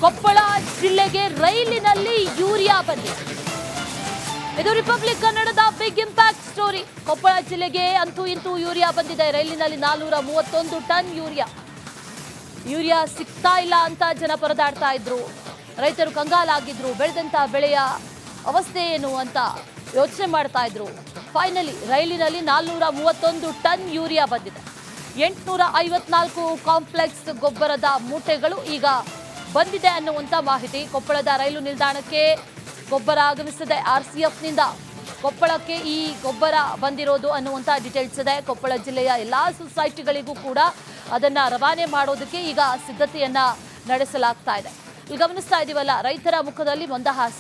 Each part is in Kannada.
ಕೊಪ್ಪಳ ಜಿಲ್ಲೆಗೆ ರೈಲಿನಲ್ಲಿ ಯೂರಿಯಾ ಬಂದಿದೆ. ಇದು ರಿಪಬ್ಲಿಕ್ ಕನ್ನಡದ ಬಿಗ್ ಇಂಪ್ಯಾಕ್ಟ್ ಸ್ಟೋರಿ. ಕೊಪ್ಪಳ ಜಿಲ್ಲೆಗೆ ಅಂತೂ ಇಂತೂ ಯೂರಿಯಾ ಬಂದಿದೆ. ರೈಲಿನಲ್ಲಿ 431 ಟನ್ ಯೂರಿಯಾ ಸಿಗ್ತಾ ಇಲ್ಲ ಅಂತ ಜನ ಪರದಾಡ್ತಾ ಇದ್ರು. ರೈತರು ಕಂಗಾಲಾಗಿದ್ರು. ಬೆಳೆದಂತ ಬೆಳೆಯ ಅವಸ್ಥೆ ಏನು ಅಂತ ಯೋಚನೆ ಮಾಡ್ತಾ ಇದ್ರು. ಫೈನಲಿ ರೈಲಿನಲ್ಲಿ 431 ಟನ್ ಯೂರಿಯಾ ಬಂದಿದೆ. 854 ಕಾಂಪ್ಲೆಕ್ಸ್ ಗೊಬ್ಬರದ ಮೂಟೆಗಳು ಈಗ ಬಂದಿದೆ ಅನ್ನುವಂಥ ಮಾಹಿತಿ. ಕೊಪ್ಪಳದ ರೈಲು ನಿಲ್ದಾಣಕ್ಕೆ ಗೊಬ್ಬರ ಆಗಮಿಸಿದೆ. RCFನಿಂದ ಕೊಪ್ಪಳಕ್ಕೆ ಈ ಗೊಬ್ಬರ ಬಂದಿರೋದು ಅನ್ನುವಂಥ ಡೀಟೇಲ್ಸ್ ಇದೆ. ಕೊಪ್ಪಳ ಜಿಲ್ಲೆಯ ಎಲ್ಲ ಸೊಸೈಟಿಗಳಿಗೂ ಕೂಡ ಅದನ್ನು ರವಾನೆ ಮಾಡೋದಕ್ಕೆ ಈಗ ಸಿದ್ಧತೆಯನ್ನ ನಡೆಸಲಾಗ್ತಾ ಇದೆ. ಇಲ್ಲಿ ಗಮನಿಸ್ತಾ ಇದೀವಲ್ಲ, ರೈತರ ಮುಖದಲ್ಲಿ ಮಂದಹಾಸ,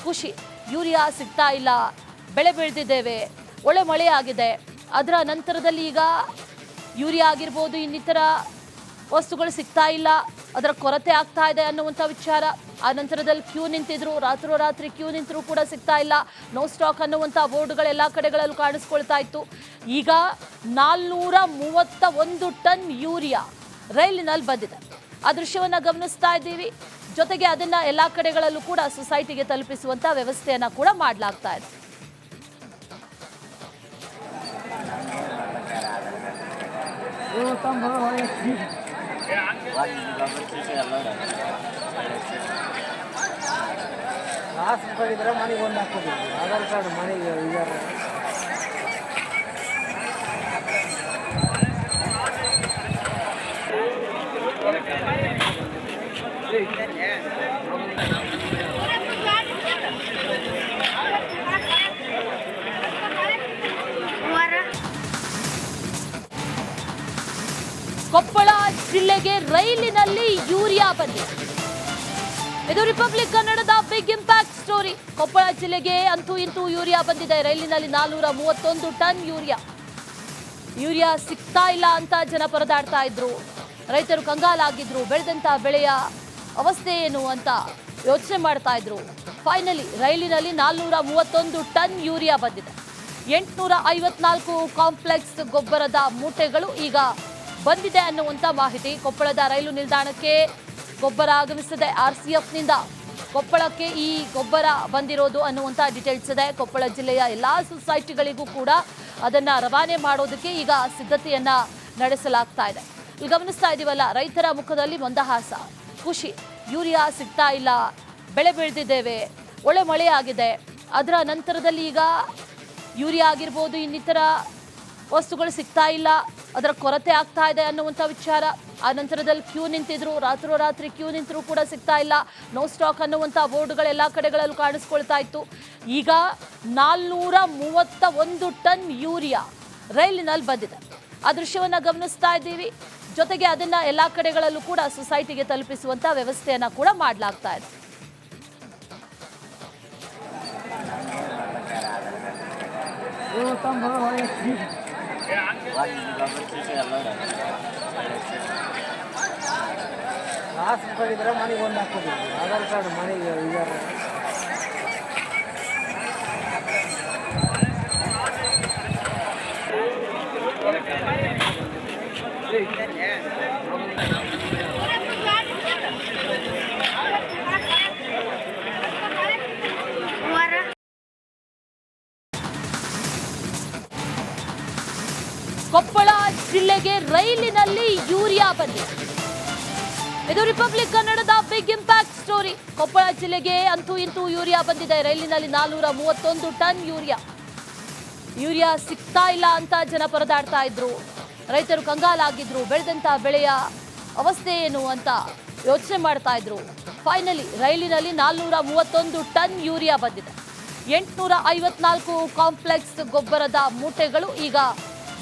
ಖುಷಿ. ಯೂರಿಯಾ ಸಿಗ್ತಾ ಇಲ್ಲ, ಬೆಳೆ ಬೆಳೆದಿದ್ದೇವೆ, ಒಳ್ಳೆ ಮಳೆ ಆಗಿದೆ. ಅದರ ನಂತರದಲ್ಲಿ ಈಗ ಯೂರಿಯಾ ಆಗಿರ್ಬೋದು, ಇನ್ನಿತರ ವಸ್ತುಗಳು ಸಿಗ್ತಾ ಇಲ್ಲ, ಅದರ ಕೊರತೆ ಆಗ್ತಾ ಇದೆ ಅನ್ನುವಂಥ ವಿಚಾರ. ಆ ನಂತರದಲ್ಲಿ ಕ್ಯೂ ನಿಂತಿದ್ರು, ರಾತ್ರಿ ಕ್ಯೂ ನಿಂತರೂ ಕೂಡ ಸಿಗ್ತಾ ಇಲ್ಲ. ನೋ ಸ್ಟಾಕ್ ಅನ್ನುವಂಥ ಬೋರ್ಡ್ಗಳೆಲ್ಲ ಕಡೆಗಳಲ್ಲೂ ಕಾಣಿಸ್ಕೊಳ್ತಾ ಇತ್ತು. ಈಗ 431 ಟನ್ ಯೂರಿಯಾ ರೈಲಿನಲ್ಲಿ ಬಂದಿದೆ. ಆ ದೃಶ್ಯವನ್ನು ಗಮನಿಸ್ತಾ ಇದ್ದೀವಿ. ಜೊತೆಗೆ ಅದನ್ನ ಎಲ್ಲ ಕಡೆಗಳಲ್ಲೂ ಕೂಡ ಸೊಸೈಟಿಗೆ ತಲುಪಿಸುವಂತ ವ್ಯವಸ್ಥೆಯನ್ನ ಕೂಡ ಮಾಡಲಾಗ್ತಾ ಇದೆ. ಕೊಪ್ಪಳ ಜಿಲ್ಲೆಗೆ ರೈಲಿನಲ್ಲಿ ಯೂರಿಯಾ ಬಂದಿದೆ. ಇದು ರಿಪಬ್ಲಿಕ್ ಕನ್ನಡದ ಬಿಗ್ ಇಂಪ್ಯಾಕ್ಟ್ ಸ್ಟೋರಿ. ಕೊಪ್ಪಳ ಜಿಲ್ಲೆಗೆ ಅಂತೂ ಇಂತೂ ಯೂರಿಯಾ ಬಂದಿದೆ. ರೈಲಿನಲ್ಲಿ 431 ಟನ್ ಯೂರಿಯಾ ಸಿಗ್ತಾ ಇಲ್ಲ ಅಂತ ಜನ ಪರದಾಡ್ತಾ ಇದ್ರು. ರೈತರು ಕಂಗಾಲಾಗಿದ್ರು. ಬೆಳೆದಂತ ಬೆಳೆಯ ಅವಸ್ಥೆ ಏನು ಅಂತ ಯೋಚನೆ ಮಾಡ್ತಾ ಇದ್ರು. ಫೈನಲಿ ರೈಲಿನಲ್ಲಿ 431 ಟನ್ ಯೂರಿಯಾ ಬಂದಿದೆ. 854 ಕಾಂಪ್ಲೆಕ್ಸ್ ಗೊಬ್ಬರದ ಮೂಟೆಗಳು ಈಗ ಬಂದಿದೆ ಅನ್ನುವಂಥ ಮಾಹಿತಿ. ಕೊಪ್ಪಳದ ರೈಲು ನಿಲ್ದಾಣಕ್ಕೆ ಗೊಬ್ಬರ ಆಗಮಿಸಿದೆ. RCFನಿಂದ ಕೊಪ್ಪಳಕ್ಕೆ ಈ ಗೊಬ್ಬರ ಬಂದಿರೋದು ಅನ್ನುವಂಥ ಡೀಟೇಲ್ಸ್ ಇದೆ. ಕೊಪ್ಪಳ ಜಿಲ್ಲೆಯ ಎಲ್ಲ ಸೊಸೈಟಿಗಳಿಗೂ ಕೂಡ ಅದನ್ನು ರವಾನೆ ಮಾಡೋದಕ್ಕೆ ಈಗ ಸಿದ್ಧತೆಯನ್ನ ನಡೆಸಲಾಗ್ತಾ ಇದೆ. ಇಲ್ಲಿ ಗಮನಿಸ್ತಾ ಇದೀವಲ್ಲ, ರೈತರ ಮುಖದಲ್ಲಿ ಮಂದಹಾಸ, ಖುಷಿ. ಯೂರಿಯಾ ಸಿಗ್ತಾ ಇಲ್ಲ, ಬೆಳೆ ಬೆಳೆದಿದ್ದೇವೆ, ಒಳ್ಳೆ ಮಳೆ ಆಗಿದೆ. ಅದರ ನಂತರದಲ್ಲಿ ಈಗ ಯೂರಿಯಾ ಆಗಿರ್ಬೋದು, ಇನ್ನಿತರ ವಸ್ತುಗಳು ಸಿಗ್ತಾ ಇಲ್ಲ, ಅದರ ಕೊರತೆ ಆಗ್ತಾ ಇದೆ ಅನ್ನುವಂಥ ವಿಚಾರ. ಆ ನಂತರದಲ್ಲಿ ಕ್ಯೂ ನಿಂತಿದ್ರು, ರಾತ್ರಿ ಕ್ಯೂ ನಿಂತರೂ ಕೂಡ ಸಿಗ್ತಾ ಇಲ್ಲ. ನೋ ಸ್ಟಾಕ್ ಅನ್ನುವಂಥ ಬೋರ್ಡ್ಗಳೆಲ್ಲ ಕಡೆಗಳಲ್ಲೂ ಕಾಣಿಸ್ಕೊಳ್ತಾ ಇತ್ತು. ಈಗ 431 ಟನ್ ಯೂರಿಯಾ ರೈಲಿನಲ್ಲಿ ಬಂದಿದೆ. ಆ ದೃಶ್ಯವನ್ನು ಗಮನಿಸ್ತಾ ಇದ್ದೀವಿ. ಜೊತೆಗೆ ಅದನ್ನ ಎಲ್ಲ ಕಡೆಗಳಲ್ಲೂ ಕೂಡ ಸೊಸೈಟಿಗೆ ತಲುಪಿಸುವಂತ ವ್ಯವಸ್ಥೆಯನ್ನ ಕೂಡ ಮಾಡಲಾಗ್ತಾ ಇದೆ. ಕೊಪ್ಪಳ ಜಿಲ್ಲೆಗೆ ರೈಲಿನಲ್ಲಿ ಯೂರಿಯಾ ಬಂದಿದೆ. ಇದು ರಿಪಬ್ಲಿಕ್ ಕನ್ನಡದ ಬಿಗ್ ಇಂಪ್ಯಾಕ್ಟ್ ಸ್ಟೋರಿ. ಕೊಪ್ಪಳ ಜಿಲ್ಲೆಗೆ ಅಂತೂ ಇಂತೂ ಯೂರಿಯಾ ಬಂದಿದೆ. ರೈಲಿನಲ್ಲಿ 431 ಟನ್ ಯೂರಿಯಾ ಸಿಗ್ತಾ ಇಲ್ಲ ಅಂತ ಜನ ಪರದಾಡ್ತಾ ಇದ್ರು. ರೈತರು ಕಂಗಾಲಾಗಿದ್ರು. ಬೆಳೆದಂತ ಬೆಳೆಯ ಅವಸ್ಥೆ ಏನು ಅಂತ ಯೋಚನೆ ಮಾಡ್ತಾ ಇದ್ರು. ಫೈನಲಿ ರೈಲಿನಲ್ಲಿ 431 ಟನ್ ಯೂರಿಯಾ ಬಂದಿದೆ. 854 ಕಾಂಪ್ಲೆಕ್ಸ್ ಗೊಬ್ಬರದ ಮೂಟೆಗಳು ಈಗ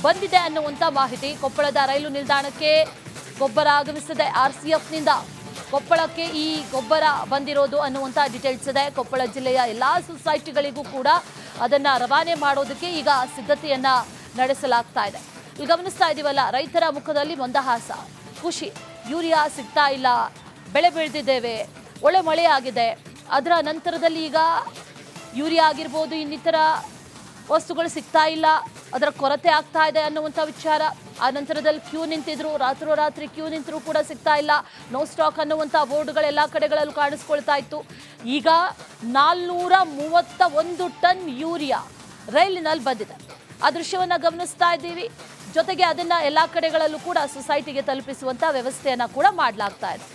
ಬಂದಿದೆ ಅನ್ನುವಂಥ ಮಾಹಿತಿ. ಕೊಪ್ಪಳದ ರೈಲು ನಿಲ್ದಾಣಕ್ಕೆ ಗೊಬ್ಬರ ಆಗಮಿಸಿದೆ. RCFನಿಂದ ಕೊಪ್ಪಳಕ್ಕೆ ಈ ಗೊಬ್ಬರ ಬಂದಿರೋದು ಅನ್ನುವಂಥ ಡೀಟೇಲ್ಸ್ ಇದೆ. ಕೊಪ್ಪಳ ಜಿಲ್ಲೆಯ ಎಲ್ಲ ಸೊಸೈಟಿಗಳಿಗೂ ಕೂಡ ಅದನ್ನು ರವಾನೆ ಮಾಡೋದಕ್ಕೆ ಈಗ ಸಿದ್ಧತೆಯನ್ನ ನಡೆಸಲಾಗ್ತಾ ಇದೆ. ಇಲ್ಲಿ ಗಮನಿಸ್ತಾ ಇದೀವಲ್ಲ, ರೈತರ ಮುಖದಲ್ಲಿ ಮಂದಹಾಸ, ಖುಷಿ. ಯೂರಿಯಾ ಸಿಗ್ತಾ ಇಲ್ಲ, ಬೆಳೆ ಬೆಳೆದಿದ್ದೇವೆ, ಒಳ್ಳೆ ಮಳೆ ಆಗಿದೆ. ಅದರ ನಂತರದಲ್ಲಿ ಈಗ ಯೂರಿಯಾ ಆಗಿರ್ಬೋದು, ಇನ್ನಿತರ ವಸ್ತುಗಳು ಸಿಗ್ತಾ ಇಲ್ಲ, ಅದರ ಕೊರತೆ ಆಗ್ತಾ ಇದೆ ಅನ್ನುವಂಥ ವಿಚಾರ. ಆ ನಂತರದಲ್ಲಿ ಕ್ಯೂ ನಿಂತಿದ್ರು, ರಾತ್ರೋರಾತ್ರಿ ಕ್ಯೂ ನಿಂತರೂ ಕೂಡ ಸಿಗ್ತಾ ಇಲ್ಲ. ನೋ ಸ್ಟಾಕ್ ಅನ್ನುವಂಥ ಬೋರ್ಡ್ಗಳು ಎಲ್ಲ ಕಡೆಗಳಲ್ಲೂ ಕಾಣಿಸ್ಕೊಳ್ತಾ ಇತ್ತು. ಈಗ 431 ಟನ್ ಯೂರಿಯಾ ರೈಲಿನಲ್ಲಿ ಬಂದಿದೆ. ಆ ದೃಶ್ಯವನ್ನ ಗಮನಿಸ್ತಾ ಇದ್ದೀವಿ. ಜೊತೆಗೆ ಅದನ್ನ ಎಲ್ಲ ಕಡೆಗಳಲ್ಲೂ ಕೂಡ ಸೊಸೈಟಿಗೆ ತಲುಪಿಸುವಂತ ವ್ಯವಸ್ಥೆಯನ್ನ ಕೂಡ ಮಾಡಲಾಗ್ತಾ ಇದೆ.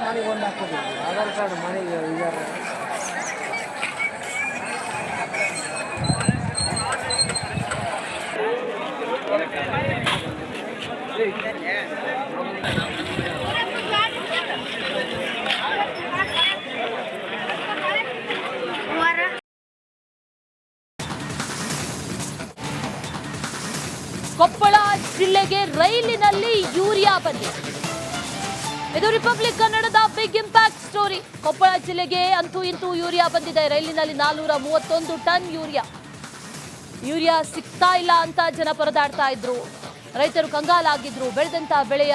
ಮನೆಗೆ ಒಂದು ಹಾಕೋದು ಆಧಾರ್ ಕಾರ್ಡ್ ಮನೆಗೆ ಕೊಪ್ಪಳ ಜಿಲ್ಲೆಗೆ ರೈಲಿನಲ್ಲಿ ಯೂರಿಯಾ ಬಂದಿದೆ. ಇದು ರಿಪಬ್ಲಿಕ್ ಕನ್ನಡದ ಬಿಗ್ ಇಂಪ್ಯಾಕ್ಟ್ ಸ್ಟೋರಿ. ಕೊಪ್ಪಳ ಜಿಲ್ಲೆಗೆ ಅಂತೂ ಇಂತೂ ಯೂರಿಯಾ ಬಂದಿದೆ. ರೈಲಿನಲ್ಲಿ 431 ಟನ್ ಯೂರಿಯಾ ಸಿಗ್ತಾ ಇಲ್ಲ ಅಂತ ಜನ ಪರದಾಡ್ತಾ ಇದ್ರು. ರೈತರು ಕಂಗಾಲಾಗಿದ್ರು. ಬೆಳೆದಂತ ಬೆಳೆಯ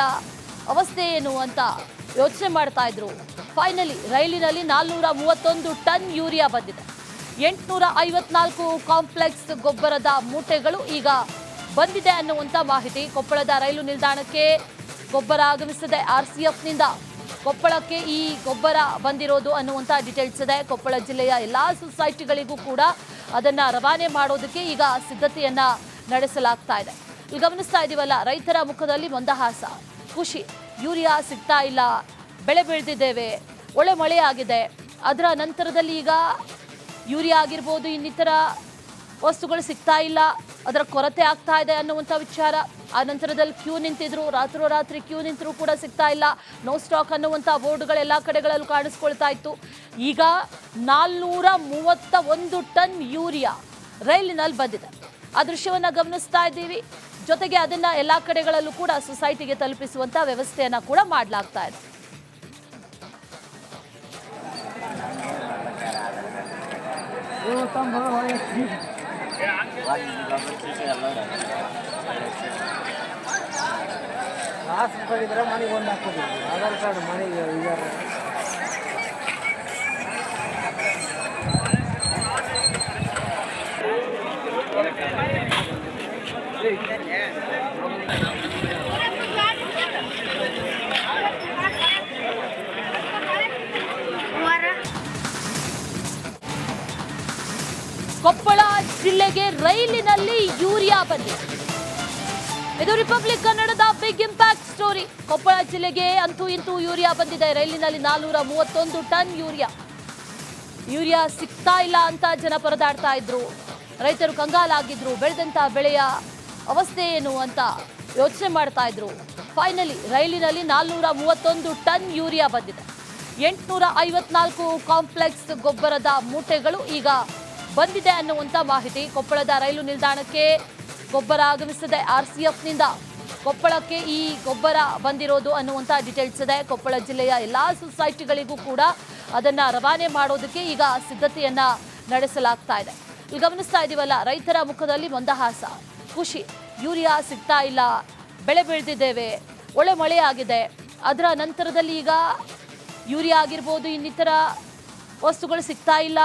ಅವಸ್ಥೆ ಏನು ಅಂತ ಯೋಚನೆ ಮಾಡ್ತಾ ಇದ್ರು. ಫೈನಲಿ ರೈಲಿನಲ್ಲಿ 431 ಟನ್ ಯೂರಿಯಾ ಬಂದಿದೆ. 854 ಕಾಂಪ್ಲೆಕ್ಸ್ ಗೊಬ್ಬರದ ಮೂಟೆಗಳು ಈಗ ಬಂದಿದೆ ಅನ್ನುವಂಥ ಮಾಹಿತಿ. ಕೊಪ್ಪಳದ ರೈಲು ನಿಲ್ದಾಣಕ್ಕೆ ಗೊಬ್ಬರ ಆಗಮಿಸಿದೆ. RCFನಿಂದ ಕೊಪ್ಪಳಕ್ಕೆ ಈ ಗೊಬ್ಬರ ಬಂದಿರೋದು ಅನ್ನುವಂಥ ಡೀಟೇಲ್ಸ್ ಇದೆ. ಕೊಪ್ಪಳ ಜಿಲ್ಲೆಯ ಎಲ್ಲ ಸೊಸೈಟಿಗಳಿಗೂ ಕೂಡ ಅದನ್ನು ರವಾನೆ ಮಾಡೋದಕ್ಕೆ ಈಗ ಸಿದ್ಧತೆಯನ್ನ ನಡೆಸಲಾಗ್ತಾ ಇದೆ. ಇಲ್ಲಿ ಗಮನಿಸ್ತಾ ಇದೀವಲ್ಲ, ರೈತರ ಮುಖದಲ್ಲಿ ಮಂದಹಾಸ, ಖುಷಿ. ಯೂರಿಯಾ ಸಿಗ್ತಾ ಇಲ್ಲ, ಬೆಳೆ ಬೆಳೆದಿದ್ದೇವೆ, ಒಳ್ಳೆ ಮಳೆ ಆಗಿದೆ. ಅದರ ನಂತರದಲ್ಲಿ ಈಗ ಯೂರಿಯಾ ಆಗಿರ್ಬೋದು, ಇನ್ನಿತರ ವಸ್ತುಗಳು ಸಿಗ್ತಾ ಇಲ್ಲ, ಅದರ ಕೊರತೆ ಆಗ್ತಾ ಇದೆ ಅನ್ನುವಂಥ ವಿಚಾರ. ಆ ನಂತರದಲ್ಲಿ ಕ್ಯೂ ನಿಂತಿದ್ರು, ರಾತ್ರೋರಾತ್ರಿ ಕ್ಯೂ ನಿಂತರೂ ಕೂಡ ಸಿಗ್ತಾ ಇಲ್ಲ. ನೋ ಸ್ಟಾಕ್ ಅನ್ನುವಂಥ ಬೋರ್ಡ್ಗಳು ಎಲ್ಲ ಕಡೆಗಳಲ್ಲೂ ಕಾಣಿಸ್ಕೊಳ್ತಾ ಇತ್ತು. ಈಗ 431 ಟನ್ ಯೂರಿಯಾ ರೈಲಿನಲ್ಲಿ ಬಂದಿದೆ. ಆ ದೃಶ್ಯವನ್ನ ಗಮನಿಸ್ತಾ ಇದ್ದೀವಿ. ಜೊತೆಗೆ ಅದನ್ನ ಎಲ್ಲ ಕಡೆಗಳಲ್ಲೂ ಕೂಡ ಸೊಸೈಟಿಗೆ ತಲುಪಿಸುವಂತ ವ್ಯವಸ್ಥೆಯನ್ನ ಕೂಡ ಮಾಡಲಾಗ್ತಾ ಇದೆ. ಮನೆಗೆ ಒಂದು ಹಾಕೋದು ಆಧಾರ್ ಕಾರ್ಡ್ ಮನೆಗೆ ಕೊಪ್ಪಳ ಜಿಲ್ಲೆಗೆ ರೈಲಿನಲ್ಲಿ ಯೂರಿಯಾ ಬಂದಿದೆ. ಇದು ರಿಪಬ್ಲಿಕ್ ಕನ್ನಡದ ಬಿಗ್ ಇಂಪ್ಯಾಕ್ಟ್ ಸ್ಟೋರಿ. ಕೊಪ್ಪಳ ಜಿಲ್ಲೆಗೆ ಅಂತೂ ಇಂತೂ ಯೂರಿಯಾ ಬಂದಿದೆ. ರೈಲಿನಲ್ಲಿ 431 ಟನ್ ಯೂರಿಯಾ ಸಿಗ್ತಾ ಇಲ್ಲ ಅಂತ ಜನ ಪರದಾಡ್ತಾ ಇದ್ರು. ರೈತರು ಕಂಗಾಲಾಗಿದ್ರು. ಬೆಳೆದಂತ ಬೆಳೆಯ ಅವಸ್ಥೆ ಏನು ಅಂತ ಯೋಚನೆ ಮಾಡ್ತಾ ಇದ್ರು. ಫೈನಲಿ ರೈಲಿನಲ್ಲಿ 431 ಟನ್ ಯೂರಿಯಾ ಬಂದಿದೆ. 854 ಕಾಂಪ್ಲೆಕ್ಸ್ ಗೊಬ್ಬರದ ಮೂಟೆಗಳು ಈಗ ಬಂದಿದೆ ಅನ್ನುವಂಥ ಮಾಹಿತಿ. ಕೊಪ್ಪಳದ ರೈಲು ನಿಲ್ದಾಣಕ್ಕೆ ಗೊಬ್ಬರ ಆಗಮಿಸಿದೆ. RCFನಿಂದ ಕೊಪ್ಪಳಕ್ಕೆ ಈ ಗೊಬ್ಬರ ಬಂದಿರೋದು ಅನ್ನುವಂಥ ಡೀಟೇಲ್ಸ್ ಇದೆ. ಕೊಪ್ಪಳ ಜಿಲ್ಲೆಯ ಎಲ್ಲ ಸೊಸೈಟಿಗಳಿಗೂ ಕೂಡ ಅದನ್ನ ರವಾನೆ ಮಾಡೋದಕ್ಕೆ ಈಗ ಸಿದ್ಧತೆಯನ್ನ ನಡೆಸಲಾಗ್ತಾ ಇದೆ. ಇಲ್ಲಿ ಗಮನಿಸ್ತಾ ಇದೀವಲ್ಲ, ರೈತರ ಮುಖದಲ್ಲಿ ಮಂದಹಾಸ, ಖುಷಿ. ಯೂರಿಯಾ ಸಿಗ್ತಾ ಇಲ್ಲ, ಬೆಳೆ ಬೆಳೆದಿದ್ದೇವೆ, ಒಳ್ಳೆ ಮಳೆ ಆಗಿದೆ. ಅದರ ನಂತರದಲ್ಲಿ ಈಗ ಯೂರಿಯಾ ಆಗಿರ್ಬೋದು, ಇನ್ನಿತರ ವಸ್ತುಗಳು ಸಿಗ್ತಾ ಇಲ್ಲ,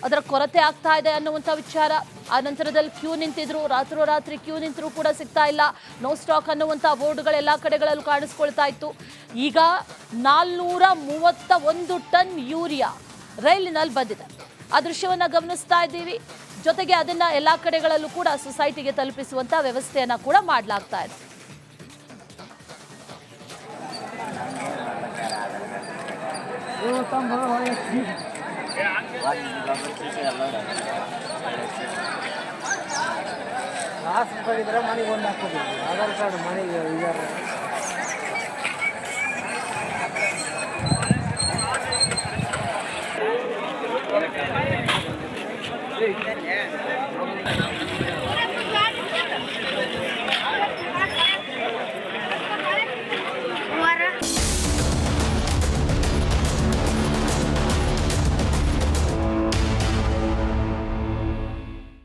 ಅದರ ಕೊರತೆ ಆಗ್ತಾ ಇದೆ ಅನ್ನುವಂಥ ವಿಚಾರ. ಆ ನಂತರದಲ್ಲಿ ಕ್ಯೂ ನಿಂತಿದ್ರು, ರಾತ್ರೋರಾತ್ರಿ ಕ್ಯೂ ನಿಂತರೂ ಕೂಡ ಸಿಗ್ತಾ ಇಲ್ಲ. ನೋ ಸ್ಟಾಕ್ ಅನ್ನುವಂಥ ಬೋರ್ಡ್ಗಳು ಎಲ್ಲ ಕಡೆಗಳಲ್ಲೂ ಕಾಣಿಸ್ಕೊಳ್ತಾ ಇತ್ತು. ಈಗ 431 ಟನ್ ಯೂರಿಯಾ ರೈಲಿನಲ್ಲಿ ಬಂದಿದೆ. ಆ ದೃಶ್ಯವನ್ನ ಗಮನಿಸ್ತಾ ಇದ್ದೀವಿ. ಜೊತೆಗೆ ಅದನ್ನ ಎಲ್ಲ ಕಡೆಗಳಲ್ಲೂ ಕೂಡ ಸೊಸೈಟಿಗೆ ತಲುಪಿಸುವಂತ ವ್ಯವಸ್ಥೆಯನ್ನ ಕೂಡ ಮಾಡಲಾಗ್ತಾ ಇದೆ. ಮನೆಗೆ ಒಂದು ಹಾಕೋದು ಆಧಾರ್ ಕಾರ್ಡ್ ಮನೆಗೆ